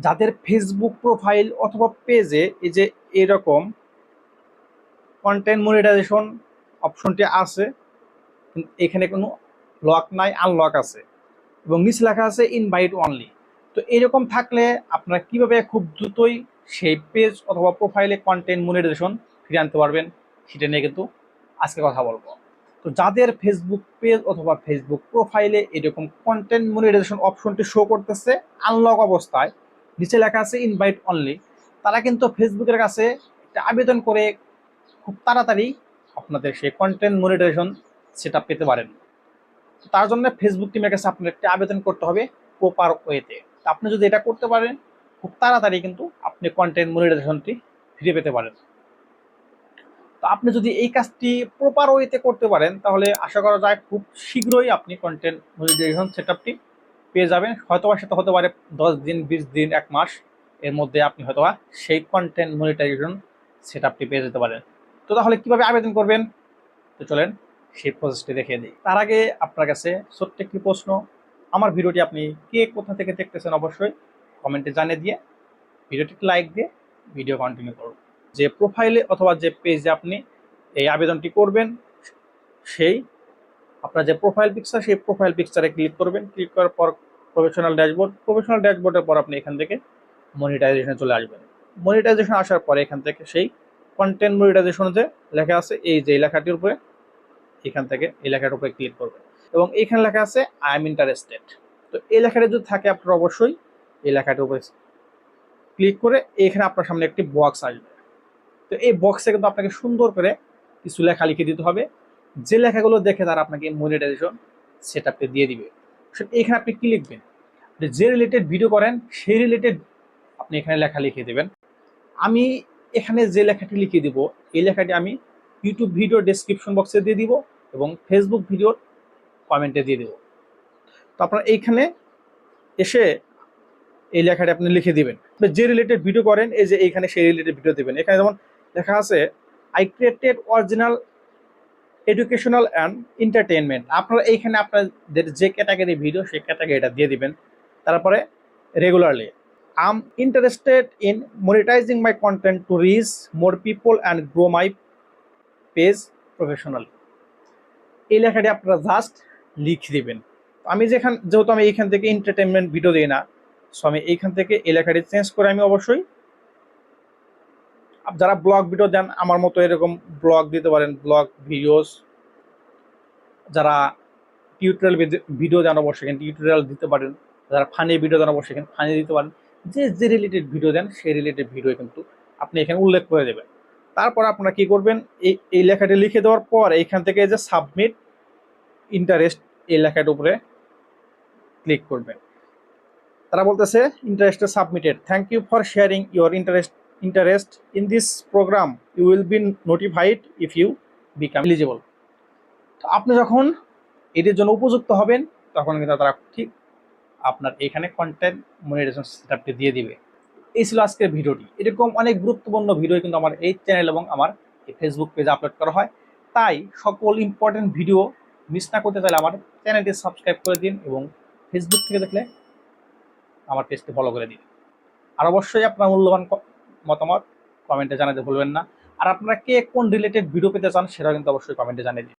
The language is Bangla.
যাদের ফেসবুক প্রোফাইল অথবা পেজে এই যে এরকম কন্টেন্ট মনিটাইজেশন অপশনটি আছে, এখানে কোনো লক নাই, আনলক আছে এবং নিচে লেখা আছে ইনভাইট অনলি। তো এরকম থাকলে আপনারা কিভাবে খুব দ্রুতই সেই পেজ অথবা প্রোফাইলে কন্টেন্ট মনিটাইজেশন ফিরে আনতে পারবেন সেটা নিয়ে কিন্তু আজকে কথা বলবো। তো যাদের ফেসবুক পেজ অথবা ফেসবুক প্রোফাইলে এরকম কন্টেন্ট মনিটাইজেশন অপশনটি শো করতেছে আনলক অবস্থায়, নিচে লেখা আছে ইনভাইট অনলি, তারা কিন্তু ফেসবুকের কাছে একটা আবেদন করে খুব তাড়াতাড়ি আপনাদের সেই কন্টেন্ট মনিটাইজেশন সেট আপ পেতে পারেন। তার জন্য ফেসবুক টিমের কাছে আপনার একটা আবেদন করতে হবে প্রপার ওয়েতে। আপনি যদি এটা করতে পারেন খুব তাড়াতাড়ি কিন্তু আপনি কন্টেন্ট মনিটাইজেশনটি ফিরে পেতে পারেন। তো আপনি যদি এই কাজটি প্রপার ওয়েতে করতে পারেন তাহলে আশা করা যায় খুব শীঘ্রই আপনি কন্টেন্ট মনিটাইজেশন সেট আপটি পেয়ে যাবেন। হয়তোবা সেটা হতে পারে 10 দিন, 20 দিন, 1 মাস এর মধ্যে আপনি হয়তোবা সেই কন্টেন্ট মনিটাইজেশন সেট আপটি পেয়ে যেতে পারেন। তো তাহলে কিভাবে আবেদন করবেন, তো চলেন সেই প্রসেসটি দেখিয়ে দিই। তার আগে আপনার কাছে ছোট্ট একটি প্রশ্ন, আমার ভিডিওটি আপনি কে কোথা থেকে দেখতেছেন অবশ্যই কমেন্টে জানিয়ে দিয়ে ভিডিওটি লাইক দিয়ে ভিডিও কন্টিনিউ করুন। যে প্রোফাইলে অথবা যে পেজে আপনি এই আবেদনটি করবেন সেই আপনার যে প্রোফাইল পিকচার, সেই প্রোফাইল পিকচারে ক্লিক করবেন। ক্লিক করার পর প্রফেশনাল ড্যাশবোর্ডের পর আপনি এখান থেকে মনিটাইজেশনে চলে আসবেন। মনিটাইজেশন আসার পরে এখান থেকে সেই কন্টেন্ট মনিটাইজেশন যে লেখা আছে এই যে লেখাটির উপরে, এখান থেকে এই লেখাটার উপরে ক্লিক করবেন এবং এখানে লেখা আছে আই এম ইন্টারেস্টেড। তো এই লেখাটা যদি থাকে আপনার অবশ্যই এই লেখাটার উপরে ক্লিক করে এখানে আপনার সামনে একটি বক্স আসবে। তো এই বক্সে কিন্তু আপনাকে সুন্দর করে কিছু লেখা লিখে দিতে হবে, যে লেখাগুলো দেখে তারা আপনাকে মনিটাইজেশন সেট আপে দিয়ে দিবে। এখানে আপনি কি লিখবেন, যে রিলেটেড ভিডিও করেন সেই রিলেটেড আপনি এখানে লেখা লিখে দেবেন। আমি এখানে যে লেখাটি লিখে দিব এই লেখাটি আমি ইউটিউব ভিডিও ডেসক্রিপশন বক্সে দিয়ে দিব এবং ফেসবুক ভিডিওর কমেন্টে দিয়ে দেব। তো আপনারা এইখানে এসে এই লেখাটি আপনি লিখে দিবেন, যে রিলেটেড ভিডিও করেন এই যে এইখানে সেই রিলেটেড ভিডিও দেবেন। এখানে যেমন লেখা আছে I created original educational and entertainment, আপনারা এইখানে আপনাদের যে ক্যাটাগরি ভিডিও সেই ক্যাটাগরিটা দিয়ে দিবেন। তারপরে regularly I am interested in monetising my content to reach more people and grow my page professionally, এই লেখাটি আপনারা জাস্ট লিখে দিবেন। আমি যেহেতু আমি এইখান থেকে এন্টারটেনমেন্ট ভিডিও দিই না, সো আমি এইখান থেকে এই লেখাটি চেঞ্জ করে আমি অবশ্যই যারা ব্লগ ভিডিও দেন আমার মতো এরকম ব্লগ দিতে পারেন, ব্লগ ভিডিওস। যারা টিউটোরিয়াল ভিডিও দেন অবশ্যই এখানে টিউটোরিয়াল দিতে পারেন। যারা ফানি ভিডিও দেন অবশ্যই এখানে ফানি দিতে পারেন। যে রিলেটেড ভিডিও দেন সেই রিলেটেড ভিডিও কিন্তু আপনি এখানে উল্লেখ করে দেবেন। তারপর আপনারা কি করবেন, এই লেখাটি লিখে দেওয়ার পর এইখান থেকে যে সাবমিট ইন্টারেস্ট এই লেখাটার উপরে ক্লিক করবেন। তারা বলতেছে interest submitted, thank you for sharing your interest in this program, you will be notified if you become eligible. তো আপনি যখন এটির জন্য উপযুক্ত হবেন তখন কিন্তু তারা ঠিক আপনার এখানে কন্টেন্ট মনিটাইজেশন সেটআপটি দিয়ে দিবে। এই ছিল আজকের ভিডিওটি। এরকম অনেক গুরুত্বপূর্ণ ভিডিও কিন্তু আমার এই চ্যানেল এবং আমার এই ফেসবুক পেজে আপলোড করা হয়। তাই সকল ইম্পর্টেন্ট ভিডিও মিস না করতে চাইলে আমার চ্যানেলটি সাবস্ক্রাইব করে দিন এবং ফেসবুক থেকে দেখলে আমার পেজটি ফলো করে দিন। আর অবশ্যই আপনার মূল্যবান মতামত কমেন্টে জানাতে ভুলবেন না। আর আপনারা কে কোন রিলেটেড ভিডিও পেতে চান সেটা কিন্তু অবশ্যই কমেন্টে জানিয়ে দিন।